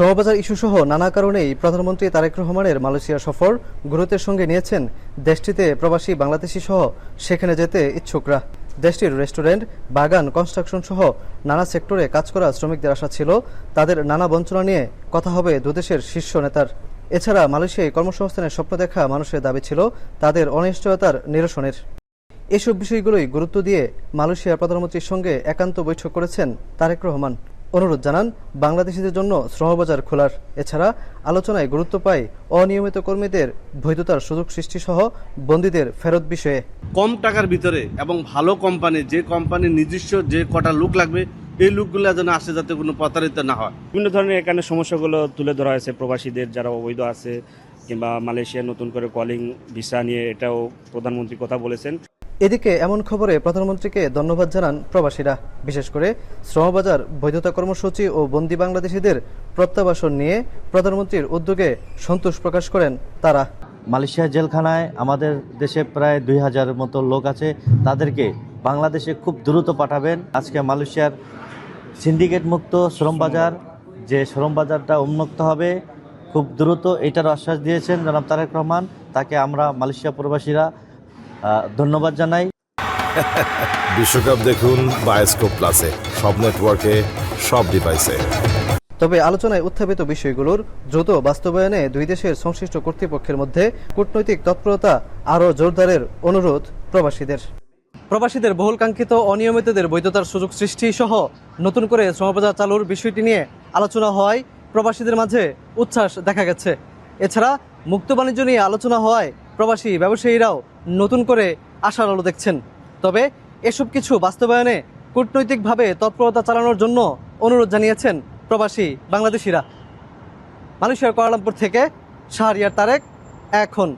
শ্রমবাজার ইস্যুসহ নানা কারণেই প্রধানমন্ত্রী তারেক রহমানের মালয়েশিয়া সফর গুরুত্বের সঙ্গে নিয়েছেন দেশটিতে প্রবাসী বাংলাদেশি সহ সেখানে যেতে ইচ্ছুকরা। দেশটির রেস্টুরেন্ট, বাগান, কনস্ট্রাকশন সহ নানা সেক্টরে কাজ করা শ্রমিকদের আশা ছিল তাদের নানা বঞ্চনা নিয়ে কথা হবে দুদেশের শীর্ষ নেতার। এছাড়া মালয়েশিয়ায় কর্মসংস্থানের স্বপ্ন দেখা মানুষের দাবি ছিল তাদের অনিশ্চয়তার নিরসনের। এসব বিষয়গুলোই গুরুত্ব দিয়ে মালয়েশিয়ার প্রধানমন্ত্রীর সঙ্গে একান্ত বৈঠক করেছেন তারেক রহমান। অনুরোধ জানান বাংলাদেশিদের জন্য শ্রমবাজার খোলার। এছাড়া আলোচনায় গুরুত্ব পায় অনিয়মিত কর্মীদের বৈধতার সুযোগ সৃষ্টি সহ বন্দীদের ফেরত বিষয়ে। কম টাকার ভিতরে এবং ভালো কোম্পানি, যে কোম্পানির নিজস্ব যে কটা লোক লাগবে এই লোকগুলো যেন আসে, যাতে কোনো প্রতারিত না হয়। বিভিন্ন ধরনের এখানে সমস্যাগুলো তুলে ধরা হয়েছে। প্রবাসীদের যারা অবৈধ আছে কিংবা মালয়েশিয়া নতুন করে কলিং ভিসা নিয়ে এটাও প্রধানমন্ত্রী কথা বলেছেন। এদিকে এমন খবরে প্রধানমন্ত্রীকে ধন্যবাদ জানান প্রবাসীরা। বিশেষ করে শ্রমবাজার, বৈধতা কর্মসূচি ও বন্দী বাংলাদেশিদের প্রত্যাবাসন নিয়ে প্রধানমন্ত্রীর উদ্যোগে সন্তোষ প্রকাশ করেন তারা। মালয়েশিয়া জেলখানায় আমাদের দেশে প্রায় 2000 মতো লোক আছে, তাদেরকে বাংলাদেশে খুব দ্রুত পাঠাবেন। আজকে মালয়েশিয়ার সিন্ডিকেট মুক্ত শ্রমবাজার, যে শ্রমবাজারটা উন্মুক্ত হবে খুব দ্রুত, এটার আশ্বাস দিয়েছেন জনাব তারেক রহমান। তাকে আমরা মালয়েশিয়া প্রবাসীরা ধন্যবাদ জানাই। বিশ্বকাপ দেখুন বায়োস্কোপ প্লাসে, সব নেটওয়ার্কে, সব ডিভাইসে। তবে আলোচনায় উত্থাপিত বিষয়গুলোর দ্রুত বাস্তবায়নে দুই দেশের সংশ্লিষ্ট কর্তৃপক্ষের মধ্যে কূটনৈতিক তৎপরতা আরও জোরদারের অনুরোধ প্রবাসীদের বহুল কাঙ্ক্ষিত অনিয়মিতদের বৈধতার সুযোগ সৃষ্টি সহ নতুন করে শ্রমবাজার চালুর বিষয়টি নিয়ে আলোচনা হওয়ায় প্রবাসীদের মাঝে উচ্ছ্বাস দেখা গেছে। এছাড়া মুক্ত বাণিজ্য নিয়ে আলোচনা হওয়ায় প্রবাসী ব্যবসায়ীরাও নতুন করে আশার আলো দেখছেন। তবে এসব কিছু বাস্তবায়নে কূটনৈতিকভাবে তৎপরতা চালানোর জন্য অনুরোধ জানিয়েছেন প্রবাসী বাংলাদেশিরা। মালয়েশিয়ার কুয়ালালামপুর থেকে শাহরিয়ার তারেক, এখন।